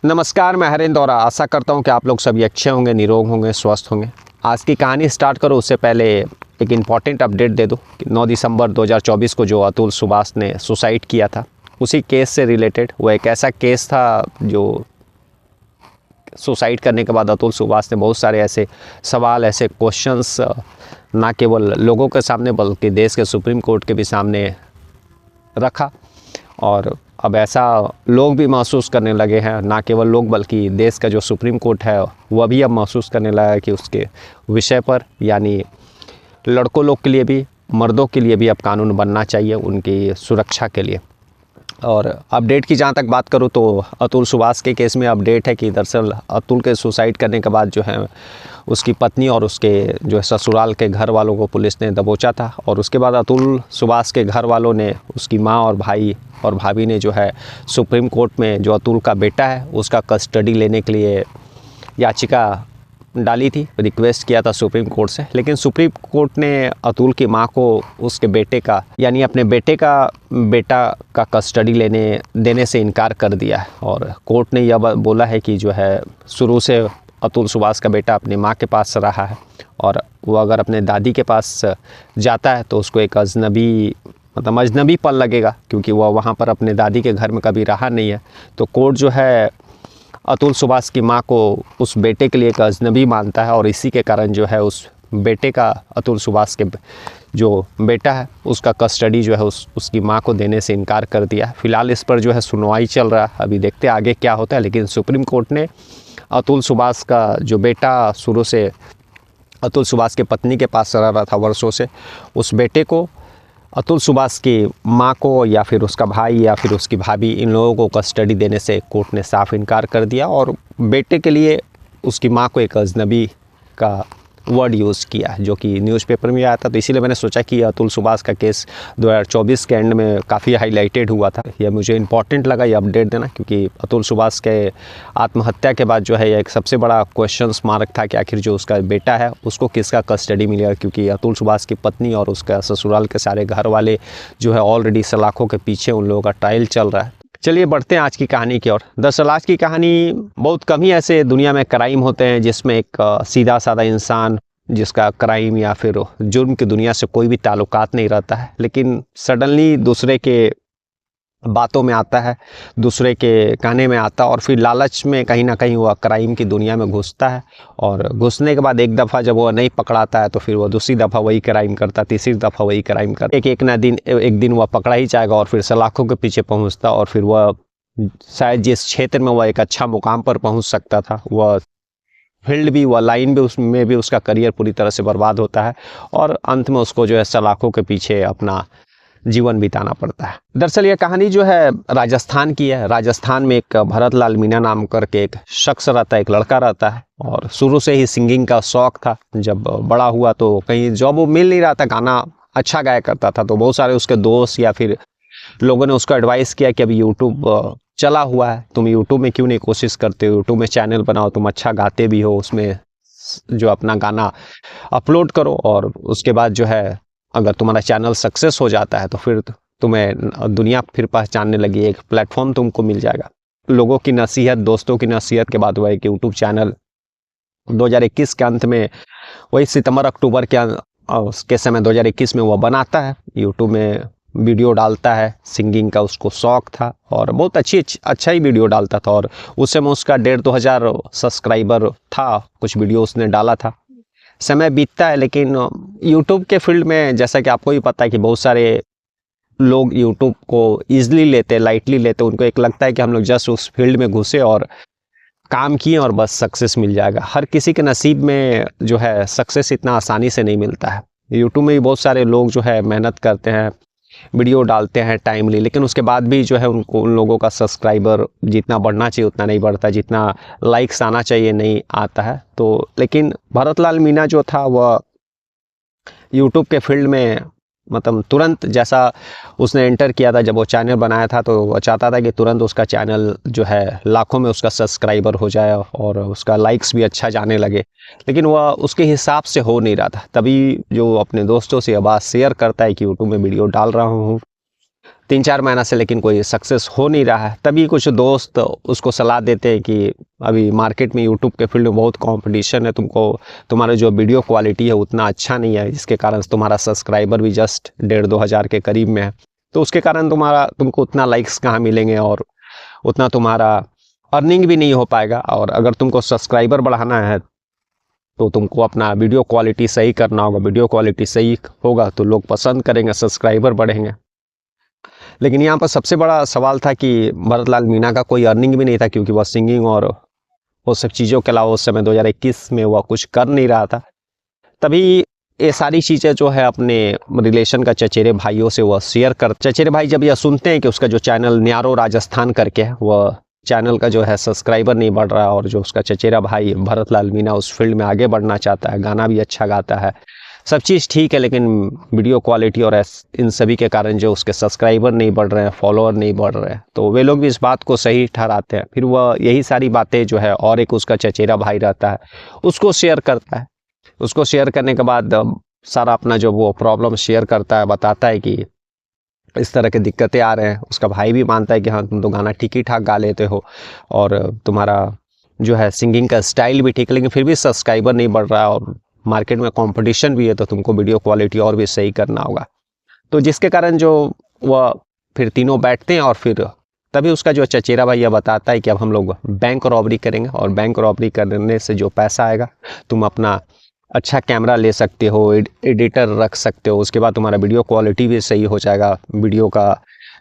नमस्कार, मैं हरेंद्र और आशा करता हूं कि आप लोग सभी अच्छे होंगे, निरोग होंगे, स्वस्थ होंगे। आज की कहानी स्टार्ट करो उससे पहले एक इम्पॉर्टेंट अपडेट दे दूं कि 9 दिसंबर 2024 को जो अतुल सुभाष ने सुसाइड किया था, उसी केस से रिलेटेड वो एक ऐसा केस था जो सुसाइड करने के बाद अतुल सुभाष ने बहुत सारे ऐसे सवाल, ऐसे क्वेश्चंस ना केवल लोगों के सामने बल्कि देश के सुप्रीम कोर्ट के भी सामने रखा। और अब ऐसा लोग भी महसूस करने लगे हैं, ना केवल लोग बल्कि देश का जो सुप्रीम कोर्ट है वह भी अब महसूस करने लगा है कि उसके विषय पर, यानी लड़कों लोग के लिए भी, मर्दों के लिए भी अब कानून बनना चाहिए उनकी सुरक्षा के लिए। और अपडेट की जहाँ तक बात करूँ तो अतुल सुभाष के केस में अपडेट है कि दरअसल अतुल के सुसाइड करने के बाद जो है उसकी पत्नी और उसके जो है ससुराल के घर वालों को पुलिस ने दबोचा था। और उसके बाद अतुल सुभाष के घर वालों ने, उसकी माँ और भाई और भाभी ने जो है सुप्रीम कोर्ट में जो अतुल का बेटा है उसका कस्टडी लेने के लिए याचिका डाली थी, रिक्वेस्ट किया था सुप्रीम कोर्ट से। लेकिन सुप्रीम कोर्ट ने अतुल की मां को उसके बेटे का, यानी अपने बेटे का कस्टडी देने से इनकार कर दिया है। और कोर्ट ने यह बोला है कि जो है शुरू से अतुल सुभाष का बेटा अपनी मां के पास रहा है और वो अगर अपने दादी के पास जाता है तो उसको एक अजनबीपन लगेगा, क्योंकि वह वहाँ पर अपने दादी के घर में कभी रहा नहीं है। तो कोर्ट जो है अतुल सुभाष की मां को उस बेटे के लिए एक अजनबी मानता है और इसी के कारण जो है उस बेटे का, अतुल सुभाष के जो बेटा है उसका कस्टडी जो है उसकी मां को देने से इनकार कर दिया। फिलहाल इस पर जो है सुनवाई चल रहा है, अभी देखते हैं आगे क्या होता है। लेकिन सुप्रीम कोर्ट ने अतुल सुभाष का जो बेटा शुरू से अतुल सुभाष के पत्नी के पास रह रहा था वर्षों से, उस बेटे को अतुल सुभाष की मां को या फिर उसका भाई या फिर उसकी भाभी, इन लोगों को कस्टडी देने से कोर्ट ने साफ इनकार कर दिया और बेटे के लिए उसकी मां को एक अजनबी का वर्ड यूज़ किया, जो कि न्यूज़पेपर में आया था। तो इसीलिए मैंने सोचा कि अतुल सुभाष का केस 2024 के एंड में काफ़ी हाईलाइटेड हुआ था। यह मुझे इंपॉर्टेंट लगा ये अपडेट देना, क्योंकि अतुल सुभाष के आत्महत्या के बाद जो है यह एक सबसे बड़ा क्वेश्चन मार्क था कि आखिर जो उसका बेटा है उसको किसका कस्टडी मिलेगा, क्योंकि अतुल सुभाष की पत्नी और उसका ससुराल के सारे घर वाले जो है ऑलरेडी सलाखों के पीछे उन लोगों का ट्रायल चल रहा है। चलिए बढ़ते हैं आज की कहानी की ओर। दरअसल आज की कहानी, बहुत कम ही ऐसे दुनिया में क्राइम होते हैं जिसमें एक सीधा साधा इंसान जिसका क्राइम या फिर जुर्म की दुनिया से कोई भी ताल्लुकात नहीं रहता है, लेकिन सडनली दूसरे के बातों में आता है, दूसरे के कहने में आता है और फिर लालच में कहीं ना कहीं वह क्राइम की दुनिया में घुसता है। और घुसने के बाद एक दफ़ा जब वह नहीं पकड़ाता है तो फिर वह दूसरी दफ़ा वही क्राइम करता, तीसरी दफ़ा वही क्राइम करता। एक दिन वह पकड़ा ही जाएगा और फिर सलाखों के पीछे पहुंचता और फिर वह शायद जिस क्षेत्र में वह एक अच्छा मुकाम पर पहुंच सकता था, वह फील्ड भी, वह लाइन भी, उसमें भी उसका करियर पूरी तरह से बर्बाद होता है और अंत में उसको जो है सलाखों के पीछे अपना जीवन बिताना पड़ता है। दरअसल यह कहानी जो है राजस्थान की है। राजस्थान में एक भरत लाल मीणा नाम करके एक शख्स रहता है, एक लड़का रहता है और शुरू से ही सिंगिंग का शौक था। जब बड़ा हुआ तो कहीं जॉब मिल नहीं रहा था, गाना अच्छा गाया करता था, तो बहुत सारे उसके दोस्त या फिर लोगों ने उसको एडवाइस किया कि अभी यूट्यूब चला हुआ है, तुम यूट्यूब में क्यों नहीं कोशिश करते हो, यूट्यूब में चैनल बनाओ, तुम अच्छा गाते भी हो, उसमें जो अपना गाना अपलोड करो और उसके बाद जो है अगर तुम्हारा चैनल सक्सेस हो जाता है तो फिर तुम्हें दुनिया फिर पहचानने लगी, एक प्लेटफॉर्म तुमको मिल जाएगा। लोगों की नसीहत, दोस्तों की नसीहत के बाद वह एक यूट्यूब चैनल 2021 के अंत में, वही सितंबर अक्टूबर के समय 2021 में वह बनाता है, यूट्यूब में वीडियो डालता है। सिंगिंग का उसको शौक था और बहुत अच्छा ही वीडियो डालता था और उस समय उसका 1,500 सब्सक्राइबर था, कुछ वीडियो उसने डाला था। समय बीतता है लेकिन यूट्यूब के फील्ड में, जैसा कि आपको भी पता है कि बहुत सारे लोग यूट्यूब को ईजिली लेते, लाइटली लेते, उनको एक लगता है कि हम लोग जस्ट उस फील्ड में घुसे और काम किए और बस सक्सेस मिल जाएगा। हर किसी के नसीब में जो है सक्सेस इतना आसानी से नहीं मिलता है। यूट्यूब में भी बहुत सारे लोग जो है मेहनत करते हैं, वीडियो डालते हैं टाइमली, लेकिन उसके बाद भी जो है उन लोगों का सब्सक्राइबर जितना बढ़ना चाहिए उतना नहीं बढ़ता, जितना लाइक्स आना चाहिए नहीं आता है। तो लेकिन भरत लाल मीणा जो था वह यूट्यूब के फील्ड में मतलब तुरंत, जैसा उसने एंटर किया था, जब वो चैनल बनाया था तो वो चाहता था कि तुरंत उसका चैनल जो है लाखों में उसका सब्सक्राइबर हो जाए और उसका लाइक्स भी अच्छा जाने लगे, लेकिन वह उसके हिसाब से हो नहीं रहा था। तभी जो अपने दोस्तों से यह बात शेयर करता है कि यूट्यूब में वीडियो डाल रहा हूँ, 3-4 महीना से लेकिन कोई सक्सेस हो नहीं रहा है। तभी कुछ दोस्त उसको सलाह देते हैं कि अभी मार्केट में यूट्यूब के फील्ड में बहुत कंपटीशन है, तुम्हारा जो वीडियो क्वालिटी है उतना अच्छा नहीं है, जिसके कारण तुम्हारा सब्सक्राइबर भी जस्ट 1,500-2 हज़ार के करीब में है। तो उसके कारण तुमको उतना लाइक्स कहाँ मिलेंगे और उतना तुम्हारा अर्निंग भी नहीं हो पाएगा। और अगर तुमको सब्सक्राइबर बढ़ाना है तो तुमको अपना वीडियो क्वालिटी सही करना होगा। वीडियो क्वालिटी सही होगा तो लोग पसंद करेंगे, सब्सक्राइबर बढ़ेंगे। लेकिन यहाँ पर सबसे बड़ा सवाल था कि भरत लाल मीणा का कोई अर्निंग भी नहीं था, क्योंकि वह सिंगिंग और वो सब चीज़ों के अलावा उस समय 2021 में वह कुछ कर नहीं रहा था। तभी ये सारी चीज़ें जो है अपने रिलेशन का चचेरे भाइयों से वह शेयर कर, चचेरे भाई जब यह सुनते हैं कि उसका जो चैनल न्यारो राजस्थान करके है, वह चैनल का जो है सब्सक्राइबर नहीं बढ़ रहा, और जो उसका चचेरा भाई भरत लाल मीणा उस फील्ड में आगे बढ़ना चाहता है, गाना भी अच्छा गाता है, सब चीज़ ठीक है, लेकिन वीडियो क्वालिटी और इन सभी के कारण जो उसके सब्सक्राइबर नहीं बढ़ रहे हैं, फॉलोअर नहीं बढ़ रहे हैं, तो वे लोग भी इस बात को सही ठहराते हैं। फिर वह यही सारी बातें जो है और एक उसका चचेरा भाई रहता है उसको शेयर करता है। उसको शेयर करने के बाद सारा अपना जो वो प्रॉब्लम शेयर करता है, बताता है कि इस तरह के दिक्कतें आ रहे हैं। उसका भाई भी मानता है कि हाँ तुम तो गाना ठीक ही ठाक गा लेते हो और तुम्हारा जो है सिंगिंग का स्टाइल भी ठीक, लेकिन फिर भी सब्सक्राइबर नहीं बढ़ रहा है और मार्केट में कंपटीशन भी है, तो तुमको वीडियो क्वालिटी और भी सही करना होगा। तो जिसके कारण जो वह फिर तीनों बैठते हैं और फिर तभी उसका जो चचेरा भाई यह बताता है कि अब हम लोग बैंक रॉबरी करेंगे, और बैंक रॉबरी करने से जो पैसा आएगा तुम अपना अच्छा कैमरा ले सकते हो, एडिटर रख सकते हो, उसके बाद तुम्हारा वीडियो क्वालिटी भी सही हो जाएगा। वीडियो का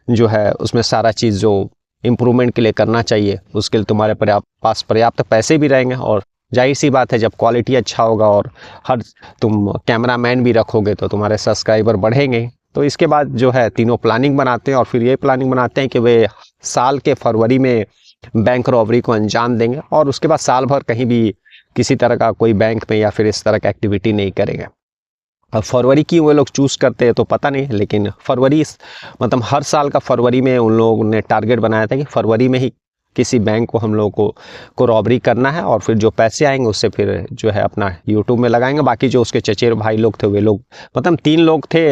जो है उसमें सारा चीज़ जो इम्प्रूवमेंट के लिए करना चाहिए उसके लिए तुम्हारे पास पर्याप्त पैसे भी रहेंगे, और जाहिर सी बात है जब क्वालिटी अच्छा होगा और तुम कैमरा मैन भी रखोगे तो तुम्हारे सब्सक्राइबर बढ़ेंगे। तो इसके बाद जो है तीनों प्लानिंग बनाते हैं और फिर ये प्लानिंग बनाते हैं कि वे साल के फरवरी में बैंक रॉबरी को अंजाम देंगे, और उसके बाद साल भर कहीं भी किसी तरह का कोई बैंक में या फिर इस तरह का एक्टिविटी नहीं करेंगे। अब फरवरी की वो लोग चूज़ करते हैं तो पता नहीं, लेकिन फरवरी मतलब हर साल का फरवरी में उन लोगों ने टारगेट बनाया था कि फरवरी में ही किसी बैंक को हम लोगों को रॉबरी करना है, और फिर जो पैसे आएंगे उससे फिर जो है अपना यूट्यूब में लगाएंगे। बाकी जो उसके चचेरे भाई लोग थे वे लोग मतलब 3 लोग थे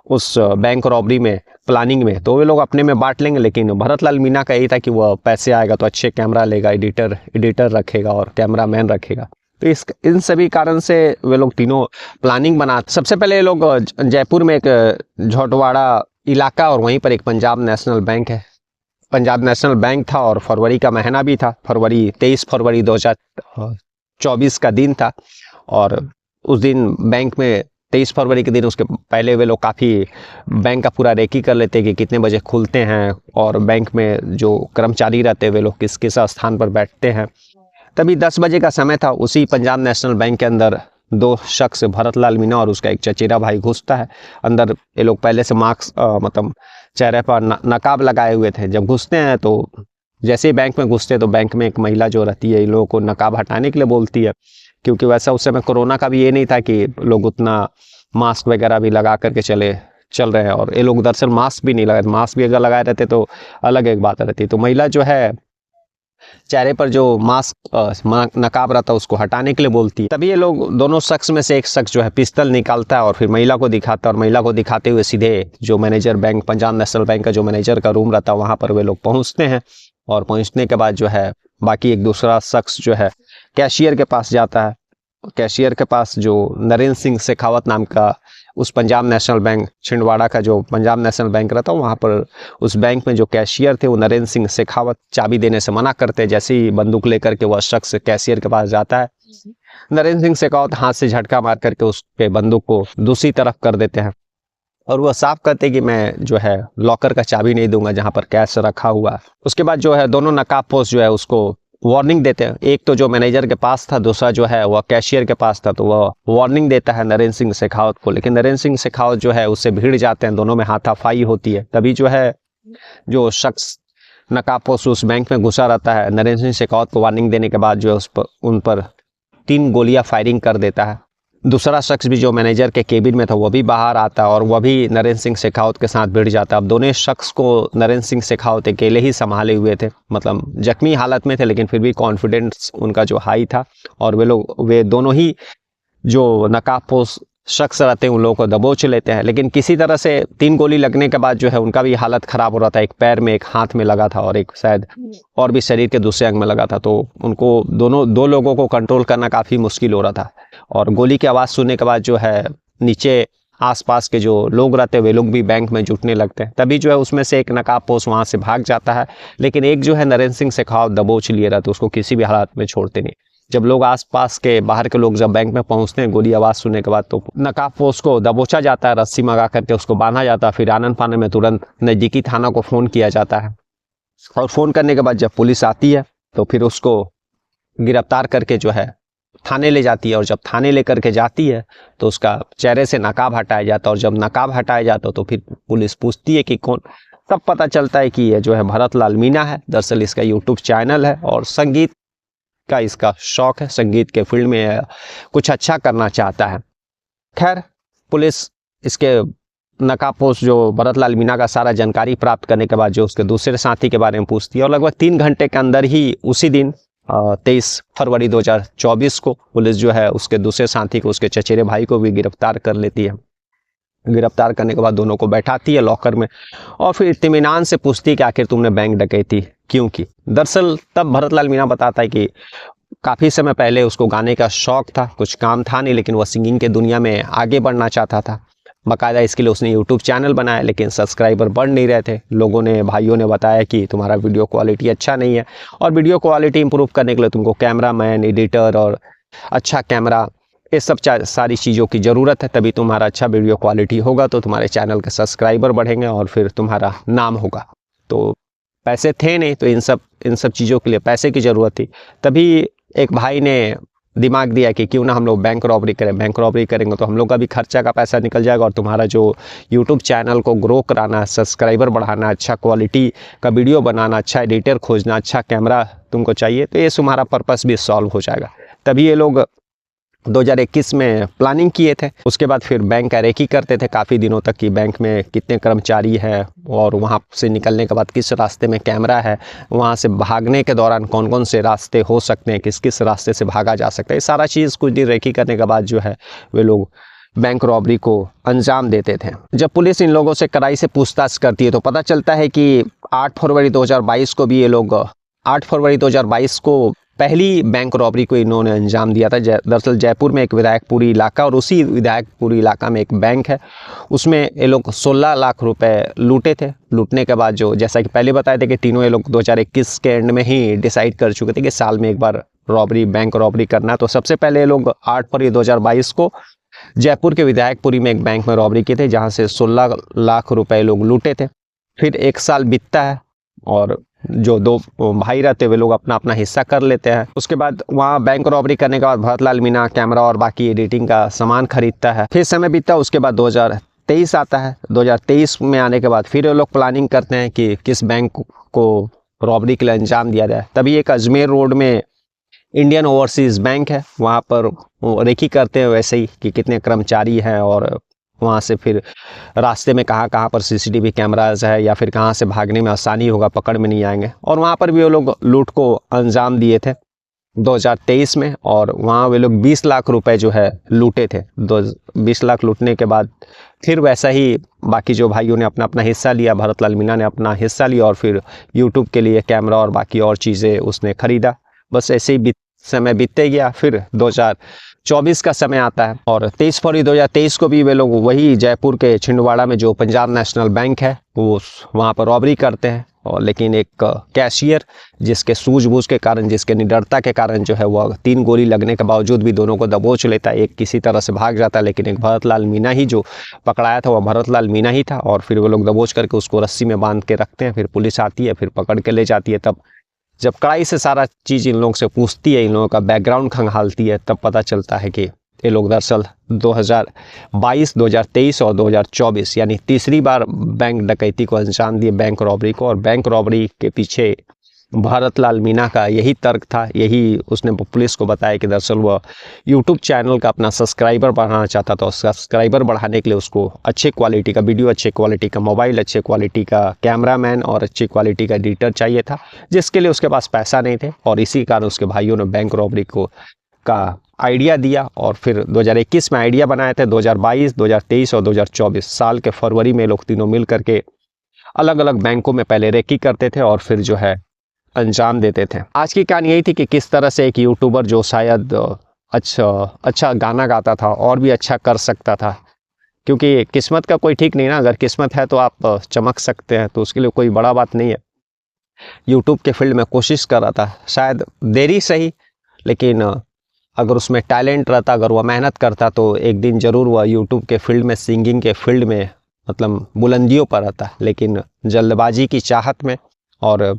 उस बैंक रॉबरी में प्लानिंग में, तो वे लोग अपने में बांट लेंगे। लेकिन भरत लाल मीणा का यही था कि वह पैसे आएगा तो अच्छे कैमरा लेगा, एडिटर रखेगा और कैमरा मैन रखेगा। तो इन सभी कारण से वे लोग तीनों प्लानिंग बनाते। सबसे पहले ये लोग जयपुर में एक झोटवाड़ा इलाका और वहीं पर एक पंजाब नेशनल बैंक है, पंजाब नेशनल बैंक था, और फरवरी का महीना भी था, 23 फरवरी 2024 का दिन था। और उस दिन बैंक में 23 फरवरी के दिन उसके पहले वे लोग काफ़ी बैंक का पूरा रेकी कर लेते कि कितने बजे खुलते हैं और बैंक में जो कर्मचारी रहते हैं वे लोग किस किस स्थान पर बैठते हैं। तभी 10 बजे का समय था। उसी पंजाब नेशनल बैंक के अंदर 2 शख्स भरत लाल मीणा और उसका एक चचेरा भाई घुसता है अंदर। ये लोग पहले से मास्क मतलब चेहरे पर नकाब लगाए हुए थे। जब घुसते हैं तो जैसे ही बैंक में घुसते हैं तो बैंक में एक महिला जो रहती है इन लोगों को नकाब हटाने के लिए बोलती है, क्योंकि वैसा उस समय कोरोना का भी ये नहीं था कि लोग उतना मास्क वगैरह भी लगा करके चल रहे हैं, और ये लोग दरअसल मास्क भी नहीं लगाए। मास्क भी अगर लगाए रहते तो अलग एक बात रहती। तो महिला जो है चेहरे पर जो मास्क नकाब रहता है उसको हटाने के लिए बोलती है। तभी ये लोग दोनों शख्स में से एक शख्स जो है पिस्तौल निकालता है और फिर महिला को दिखाता है, और महिला को दिखाते हुए सीधे जो manager bank Punjab national bank का जो मैनेजर का रूम रहता है वहाँ पर वे लोग पहुँचते हैं। और पहुँचने के बाद जो है बाकी एक दूसरा शख्स जो है कैशियर के पास जाता है। कैशियर के पास जो नरेंद्र सिंह शेखावत नाम का उस पंजाब नेशनल बैंक छिंदवाड़ा का जो पंजाब नेशनल बैंक रहता है वहाँ पर उस बैंक में जो कैशियर थे वो नरेंद्र सिंह शेखावत चाबी देने से मना करते। जैसे ही बंदूक लेकर के वह शख्स कैशियर के पास जाता है, नरेंद्र सिंह शेखावत हाथ से झटका मार करके उसके बंदूक को दूसरी तरफ कर देते हैं और वह साफ कहते कि मैं जो है लॉकर का चाबी नहीं दूंगा जहाँ पर कैश रखा हुआ है। उसके बाद जो है दोनों नकाबपोश जो है उसको वार्निंग देते हैं। एक तो जो मैनेजर के पास था, दूसरा जो है वह कैशियर के पास था, तो वह वार्निंग देता है नरेंद्र सिंह शेखावत को। लेकिन नरेंद्र सिंह शेखावत जो है उससे भिड़ जाते हैं, दोनों में हाथापाई होती है। तभी जो है जो शख्स नकाबपोश उस बैंक में घुसा रहता है नरेंद्र सिंह शेखावत को वार्निंग देने के बाद जो है उन पर 3 गोलियां फायरिंग कर देता है। दूसरा शख्स भी जो मैनेजर के केबिन में था वो भी बाहर आता और वह भी नरेंद्र सिंह शेखावत के साथ भिड़ जाता। अब दोनों शख्स को नरेंद्र सिंह शेखावत अकेले ही संभाले हुए थे, मतलब जख्मी हालत में थे, लेकिन फिर भी कॉन्फिडेंस उनका जो हाई था। और वे दोनों ही जो नकाबपोश शख्स रहते हैं उन लोगों को दबोच लेते हैं। लेकिन किसी तरह से 3 गोली लगने के बाद जो है उनका भी हालत ख़राब हो रहा था। एक पैर में, एक हाथ में लगा था और एक शायद और भी शरीर के दूसरे अंग में लगा था। तो उनको दो लोगों को कंट्रोल करना काफ़ी मुश्किल हो रहा था। और गोली की आवाज़ सुनने के बाद जो है नीचे आसपास के जो लोग रहते हैं वे लोग भी बैंक में जुटने लगते हैं। तभी जो है उसमें से एक नकाबपोश वहाँ से भाग जाता है। लेकिन एक जो है नरेंद्र सिंह शेखावत दबोच लिए रहते, उसको किसी भी हालात में छोड़ते नहीं। जब लोग आसपास के बाहर के लोग जब बैंक में पहुंचते हैं गोली आवाज़ सुनने के बाद, तो नकाबपोश को दबोचा जाता है, रस्सी मंगा करके उसको बांधा जाता है। फिर आनन फानन में तुरंत नज़दीकी थाना को फ़ोन किया जाता है। और फ़ोन करने के बाद जब पुलिस आती है तो फिर उसको गिरफ्तार करके जो है थाने ले जाती है। और जब थाने लेकर के जाती है तो उसका चेहरे से नकाब हटाया जाता है। और जब नकाब हटाया जाता है तो फिर पुलिस पूछती है कि कौन, तब पता चलता है कि ये जो है भरत लाल मीणा है। दरअसल इसका यूट्यूब चैनल है और संगीत का इसका शौक है, संगीत के फील्ड में कुछ अच्छा करना चाहता है। खैर पुलिस इसके नकाबपोश जो भरत लाल मीणा का सारा जानकारी प्राप्त करने के बाद जो उसके दूसरे साथी के बारे में पूछती है। और लगभग 3 घंटे के अंदर ही उसी दिन 23 फरवरी 2024 को पुलिस जो है उसके दूसरे साथी को, उसके चचेरे भाई को भी गिरफ्तार कर लेती है। गिरफ्तार करने के बाद दोनों को बैठाती है लॉकर में और फिर इत्मीनान से पूछती है कि आखिर तुमने बैंक डकैती क्यों की। दरअसल तब भरत लाल मीणा बताता है कि काफ़ी समय पहले उसको गाने का शौक़ था, कुछ काम था नहीं, लेकिन वह सिंगिंग के दुनिया में आगे बढ़ना चाहता था। बाकायदा इसके लिए उसने यूट्यूब चैनल बनाया, लेकिन सब्सक्राइबर बढ़ नहीं रहे थे। लोगों ने, भाइयों ने बताया कि तुम्हारा वीडियो क्वालिटी अच्छा नहीं है और वीडियो क्वालिटी इंप्रूव करने के लिए तुमको कैमरामैन, एडिटर और अच्छा कैमरा, ये सब सारी चीज़ों की ज़रूरत है। तभी तुम्हारा अच्छा वीडियो क्वालिटी होगा तो तुम्हारे चैनल के सब्सक्राइबर बढ़ेंगे और फिर तुम्हारा नाम होगा। तो पैसे थे नहीं, तो इन सब चीज़ों के लिए पैसे की ज़रूरत थी। तभी एक भाई ने दिमाग दिया कि क्यों ना हम लोग बैंक रॉबरी करें। बैंक रॉबरी करेंगे तो हम लोग का भी खर्चा का पैसा निकल जाएगा और तुम्हारा जो यूट्यूब चैनल को ग्रो कराना, सब्सक्राइबर बढ़ाना, अच्छा क्वालिटी का वीडियो बनाना, अच्छा एडिटर खोजना, अच्छा कैमरा तुमको चाहिए, तो ये तुम्हारा पर्पस भी सॉल्व हो जाएगा। तभी ये लोग 2021 में प्लानिंग किए थे। उसके बाद फिर बैंक का रेकी करते थे काफ़ी दिनों तक कि बैंक में कितने कर्मचारी हैं और वहाँ से निकलने के बाद किस रास्ते में कैमरा है, वहाँ से भागने के दौरान कौन कौन से रास्ते हो सकते हैं, किस किस रास्ते से भागा जा सकता है। ये सारा चीज़ कुछ दिन रेकी करने के बाद जो है वे लोग बैंक रॉबरी को अंजाम देते थे। जब पुलिस इन लोगों से कड़ाई से पूछताछ करती है तो पता चलता है कि 8 फरवरी 2022 को भी ये लोग 8 फरवरी 2022 को पहली बैंक रॉबरी को इन्होंने अंजाम दिया था। दरअसल जयपुर में एक विधायकपुरी इलाका और उसी विधायकपुरी इलाका में एक बैंक है, उसमें ये लोग 16 लाख रुपए लूटे थे। लूटने के बाद जो, जैसा कि पहले बताए थे कि तीनों ये लोग 2021 के एंड में ही डिसाइड कर चुके थे कि साल में एक बार रॉबरी, बैंक रॉबरी करना। तो सबसे पहले ये लोग 8 फरवरी 2022 को जयपुर के विधायकपुरी में एक बैंक में रॉबरी किए थे, जहाँ से 16 लाख रुपए लोग लूटे थे। फिर 1 साल बीतता है और जो 2 भाई रहते वे लोग अपना अपना हिस्सा कर लेते हैं। उसके बाद वहाँ बैंक रॉबरी करने के बाद भरत लाल मीणा कैमरा और बाकी एडिटिंग का सामान खरीदता है। फिर समय बीतता है, उसके बाद 2023 आता है। 2023 में आने के बाद फिर ये लोग प्लानिंग करते हैं कि किस बैंक को रॉबरी के लिए अंजाम दिया जाए। तभी एक अजमेर रोड में इंडियन ओवरसीज़ बैंक है, वहाँ पर रेकी करते हैं वैसे ही कि कितने कर्मचारी हैं और वहाँ से फिर रास्ते में कहाँ पर सीसीटीवी कैमराज है या फिर कहाँ से भागने में आसानी होगा, पकड़ में नहीं आएंगे। और वहाँ पर भी वो लोग लूट को अंजाम दिए थे 2023 में और वहाँ वे लोग 20 लाख रुपए जो है लूटे थे। 20 लाख लूटने के बाद फिर वैसा ही बाकी जो भाइयों ने अपना अपना हिस्सा लिया, भरत लाल मीणा ने अपना हिस्सा लिया और फिर यूट्यूब के लिए कैमरा और बाकी और चीज़ें उसने ख़रीदा। बस ऐसे ही समय बीतते गया। फिर 2024 का समय आता है और 23 फरवरी 2023 को भी वे लोग वही जयपुर के छिंदवाड़ा में जो पंजाब नेशनल बैंक है वो वहाँ पर रॉबरी करते हैं। और लेकिन एक कैशियर जिसके सूझबूझ के कारण, जिसके निडरता के कारण जो है वह 3 गोली लगने के बावजूद भी दोनों को दबोच लेता है। एक किसी तरह से भाग जाता है, लेकिन एक भरत लाल मीणा ही जो पकड़ाया था वह भरत लाल मीणा ही था। और फिर वो लोग दबोच करके उसको रस्सी में बांध के रखते हैं। फिर पुलिस आती है, फिर पकड़ के ले जाती है। तब जब कड़ाई से सारा चीज़ इन लोगों से पूछती है, इन लोगों का बैकग्राउंड खंगालती है, तब पता चलता है कि ये लोग दरअसल 2022, 2023 और 2024 यानी तीसरी बार बैंक डकैती को अंजाम दिए, बैंक रॉबरी को। और बैंक रॉबरी के पीछे भरत लाल मीणा का यही तर्क था, यही उसने पुलिस को बताया कि दरअसल वह यूट्यूब चैनल का अपना सब्सक्राइबर बढ़ाना चाहता था। सब्सक्राइबर बढ़ाने के लिए उसको अच्छे क्वालिटी का वीडियो, अच्छे क्वालिटी का मोबाइल, अच्छे क्वालिटी का कैमरामैन और अच्छी क्वालिटी का एडिटर चाहिए था, जिसके लिए उसके पास पैसा नहीं थे। और इसी कारण उसके भाइयों ने बैंक रॉबरी का आइडिया दिया और फिर 2021 में आइडिया बनाए थे। 2022, 2023 और 2024 साल के फरवरी में लोग तीनों मिल करके अलग अलग बैंकों में पहले रेकी करते थे और फिर जो है अंजाम देते थे। आज की कहानी यही थी कि किस तरह से एक यूट्यूबर जो शायद अच्छा गाना गाता था और भी अच्छा कर सकता था, क्योंकि किस्मत का कोई ठीक नहीं ना, अगर किस्मत है तो आप चमक सकते हैं, तो उसके लिए कोई बड़ा बात नहीं है। यूट्यूब के फील्ड में कोशिश कर रहा था, शायद देरी सही, लेकिन अगर उसमें टैलेंट रहता, अगर वह मेहनत करता तो एक दिन ज़रूर वह यूट्यूब के फील्ड में, सिंगिंग के फील्ड में मतलब बुलंदियों पर रहता। लेकिन जल्दबाजी की चाहत में और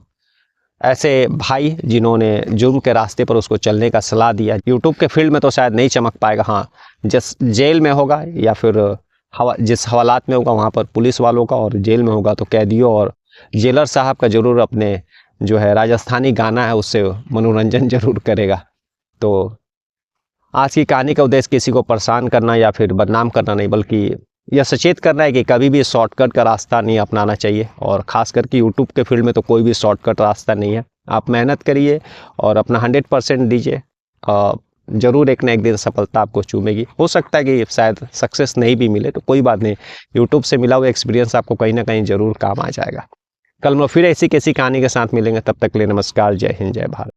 ऐसे भाई जिन्होंने जुर्म के रास्ते पर उसको चलने का सलाह दिया, यूट्यूब के फील्ड में तो शायद नहीं चमक पाएगा। हाँ, जिस जेल में होगा या फिर जिस हवालात में होगा वहाँ पर पुलिस वालों का, और जेल में होगा तो कैदियों और जेलर साहब का ज़रूर अपने जो है राजस्थानी गाना है उससे मनोरंजन ज़रूर करेगा। तो आज की कहानी का उद्देश्य किसी को परेशान करना या फिर बदनाम करना नहीं, बल्कि यह सचेत करना है कि कभी भी शॉर्टकट का रास्ता नहीं अपनाना चाहिए, और ख़ास करके यूट्यूब के फील्ड में तो कोई भी शॉर्टकट रास्ता नहीं है। आप मेहनत करिए और अपना 100% दीजिए, ज़रूर एक ना एक दिन सफलता आपको चूमेगी। हो सकता है कि शायद सक्सेस नहीं भी मिले तो कोई बात नहीं, यूट्यूब से मिला हुआ एक्सपीरियंस आपको कहीं ना कहीं ज़रूर काम आ जाएगा। कल मैं फिर ऐसी कैसी कहानी के साथ मिलेंगे, तब तक के लिए नमस्कार, जय हिंद, जय भारत।